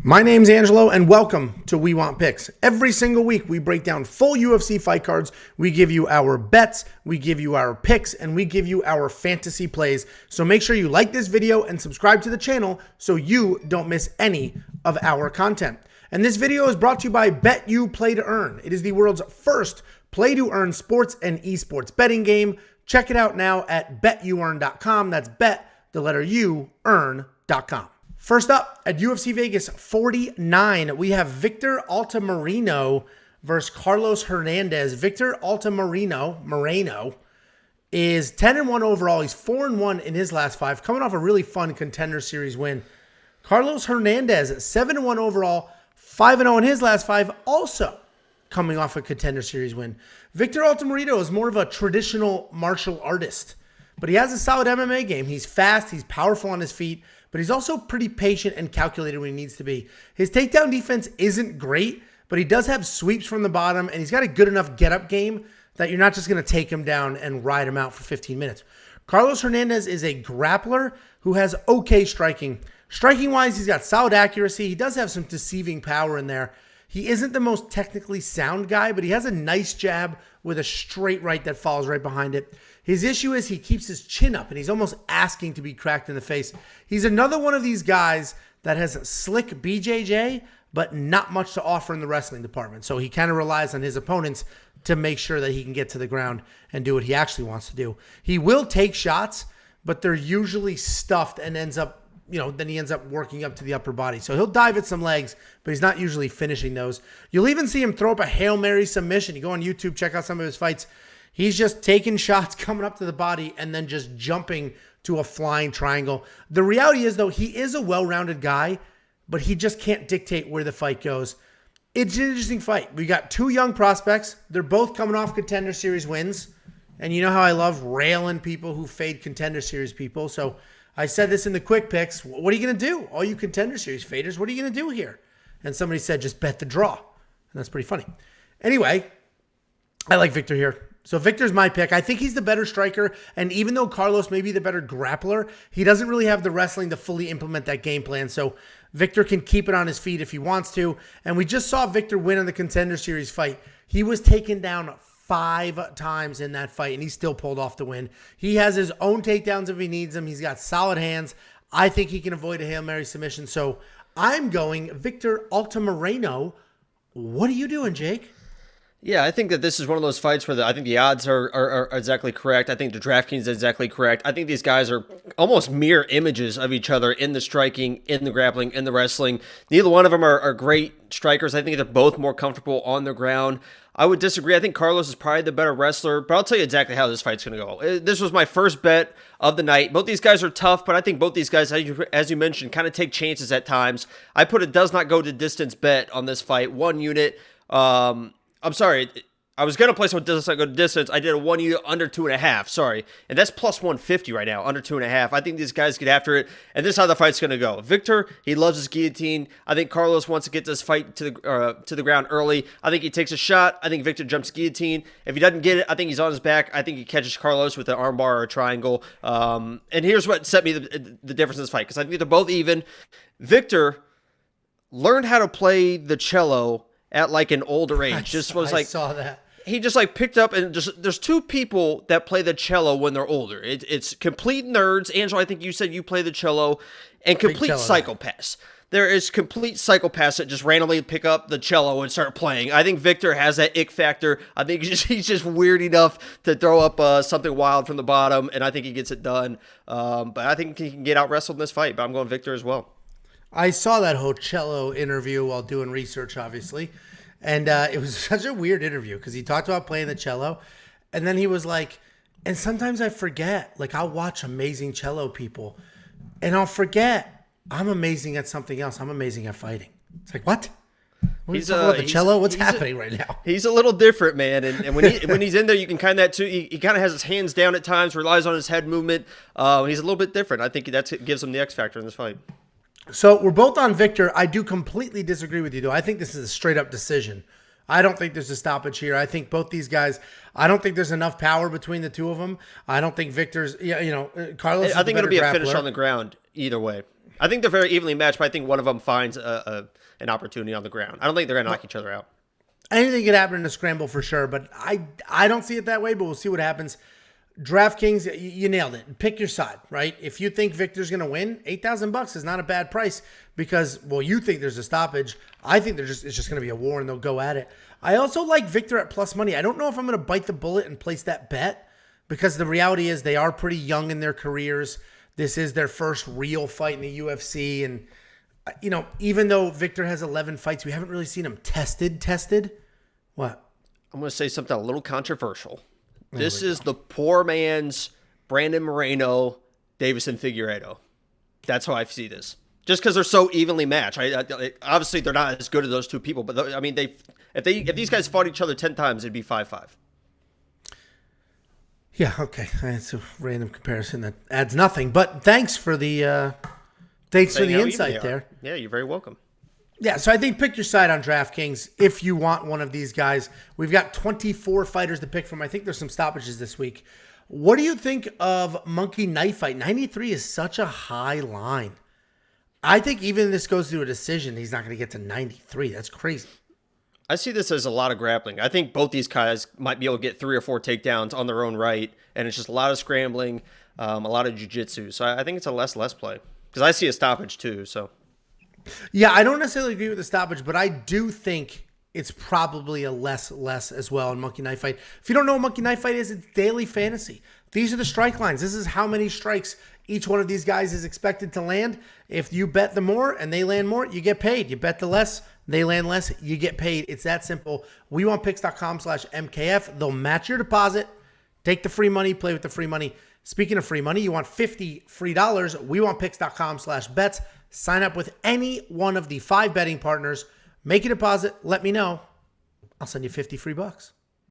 My name's Angelo, and welcome to We Want Picks. Every single week, we break down full UFC fight cards. We give you our bets, we give you our picks, and we give you our fantasy plays. So make sure you like this video and subscribe to the channel so you don't miss any of our content. And this video is brought to you by BETU Play to Earn. It is the world's first play-to-earn sports and esports betting game. Check it out now at betuearn.com. That's bet, the letter U, earn.com. First up, at UFC Vegas 49, we have Victor Altamirano versus Carlos Hernandez. Victor Altamirano is 10-1 overall. He's 4-1 in his last five, coming off a really fun Contender Series win. Carlos Hernandez, 7-1 overall, 5-0 in his last five, also coming off a Contender Series win. Victor Altamirano is more of a traditional martial artist, but he has a solid MMA game. He's fast, he's powerful on his feet, but he's also pretty patient and calculated when he needs to be. His takedown defense isn't great, but he does have sweeps from the bottom, and he's got a good enough get-up game that you're not just going to take him down and ride him out for 15 minutes. Carlos Hernandez is a grappler who has okay striking. Striking-wise, he's got solid accuracy. He does have some deceiving power in there. He isn't the most technically sound guy, but he has a nice jab with a straight right that follows right behind it. His issue is he keeps his chin up, and he's almost asking to be cracked in the face. He's another one of these guys that has slick BJJ, but not much to offer in the wrestling department. So he kind of relies on his opponents to make sure that he can get to the ground and do what he actually wants to do. He will take shots, but they're usually stuffed and then he ends up working up to the upper body. So he'll dive at some legs, but he's not usually finishing those. You'll even see him throw up a Hail Mary submission. You go on YouTube, check out some of his fights. He's just taking shots, coming up to the body, and then just jumping to a flying triangle. The reality is, though, he is a well-rounded guy, but he just can't dictate where the fight goes. It's an interesting fight. We got two young prospects. They're both coming off Contender Series wins. And you know how I love railing people who fade Contender Series people. So I said this in the quick picks. What are you going to do? All you Contender Series faders, what are you going to do here? And somebody said, just bet the draw. And that's pretty funny. Anyway, I like Victor here. So Victor's my pick. I think he's the better striker, and even though Carlos may be the better grappler, he doesn't really have the wrestling to fully implement that game plan. So Victor can keep it on his feet if he wants to. And we just saw Victor win in the Contender Series fight. He was taken down 5 times in that fight, and he still pulled off the win. He has his own takedowns if he needs them. He's got solid hands. I think he can avoid a Hail Mary submission. So I'm going Victor Altamirano. What are you doing, Jake? Yeah, I think that this is one of those fights where I think the odds are exactly correct. I think the DraftKings is exactly correct. I think these guys are almost mirror images of each other in the striking, in the grappling, in the wrestling. Neither one of them are great strikers. I think they're both more comfortable on the ground. I would disagree. I think Carlos is probably the better wrestler, but I'll tell you exactly how this fight's going to go. This was my first bet of the night. Both these guys are tough, but I think both these guys, as you mentioned, kind of take chances at times. I put a does not go to distance bet on this fight. 1 unit. I'm sorry, I was going to place one does not go to distance. I did a 1 unit under 2.5, sorry. And that's plus 150 right now, under 2.5. I think these guys get after it, and this is how the fight's going to go. Victor, he loves his guillotine. I think Carlos wants to get this fight to the ground early. I think he takes a shot. I think Victor jumps guillotine. If he doesn't get it, I think he's on his back. I think he catches Carlos with an armbar or a triangle. And here's what set me the difference in this fight, because I think they're both even. Victor learned how to play the cello at like an older age. I saw that. He just like picked up, and just there's two people that play the cello when they're older. It's complete nerds. Angelo, I think you said you play the cello, and complete psychopaths. There is complete psychopaths that just randomly pick up the cello and start playing. I think Victor has that ick factor. I think he's just weird enough to throw up something wild from the bottom, and I think he gets it done. But I think he can get out wrestled in this fight. But I'm going Victor as well. I saw that whole cello interview while doing research, obviously. And it was such a weird interview because he talked about playing the cello. And then he was like, and sometimes I forget. Like, I'll watch amazing cello people. And I'll forget I'm amazing at something else. I'm amazing at fighting. It's like, what? He's talking about the cello? What's happening right now? He's a little different, man. And when he's in there, you can kind of that too. He kind of has his hands down at times, relies on his head movement. He's a little bit different. I think that gives him the X factor in this fight. So we're both on Victor. I do completely disagree with you, though. I think this is a straight-up decision. I don't think there's a stoppage here. I think both these guys, I don't think there's enough power between the two of them. I don't think Victor's, Carlos. I think it'll be a finish on the ground either way. I think they're very evenly matched, but I think one of them finds an opportunity on the ground. I don't think they're going to knock each other out. Anything could happen in a scramble for sure, but I don't see it that way, but we'll see what happens. DraftKings, you nailed it. Pick your side, right? If you think Victor's going to win, $8,000 is not a bad price because, well, you think there's a stoppage. I think it's just going to be a war and they'll go at it. I also like Victor at plus money. I don't know if I'm going to bite the bullet and place that bet because the reality is they are pretty young in their careers. This is their first real fight in the UFC. And, even though Victor has 11 fights, we haven't really seen him tested. What? I'm going to say something a little controversial. This is the poor man's Brandon Moreno, Davison Figueiredo. That's how I see this. Just because they're so evenly matched. Obviously, they're not as good as those two people, but I mean, if these guys fought each other 10 times, it'd be 5-5. Yeah, okay. It's a random comparison that adds nothing. But thanks for the insight there. Yeah, you're very welcome. Yeah, so I think pick your side on DraftKings if you want one of these guys. We've got 24 fighters to pick from. I think there's some stoppages this week. What do you think of Monkey Knife Fight? 93 is such a high line. I think even if this goes to a decision, he's not going to get to 93. That's crazy. I see this as a lot of grappling. I think both these guys might be able to get 3 or 4 takedowns on their own right, and it's just a lot of scrambling, a lot of jiu-jitsu. So I think it's a less play because I see a stoppage too, so... Yeah, I don't necessarily agree with the stoppage, but I do think it's probably a less as well in Monkey Knife Fight. If you don't know what Monkey Knife Fight is, it's daily fantasy. These are the strike lines. This is how many strikes each one of these guys is expected to land. If you bet the more and they land more, you get paid. You bet the less, they land less, you get paid. It's that simple. WeWantPicks.com/MKF. They'll match your deposit. Take the free money, play with the free money. Speaking of free money, you want $50 free. WeWantPicks.com/bets. Sign up with any one of the 5 betting partners. Make a deposit. Let me know. I'll send you $50 free.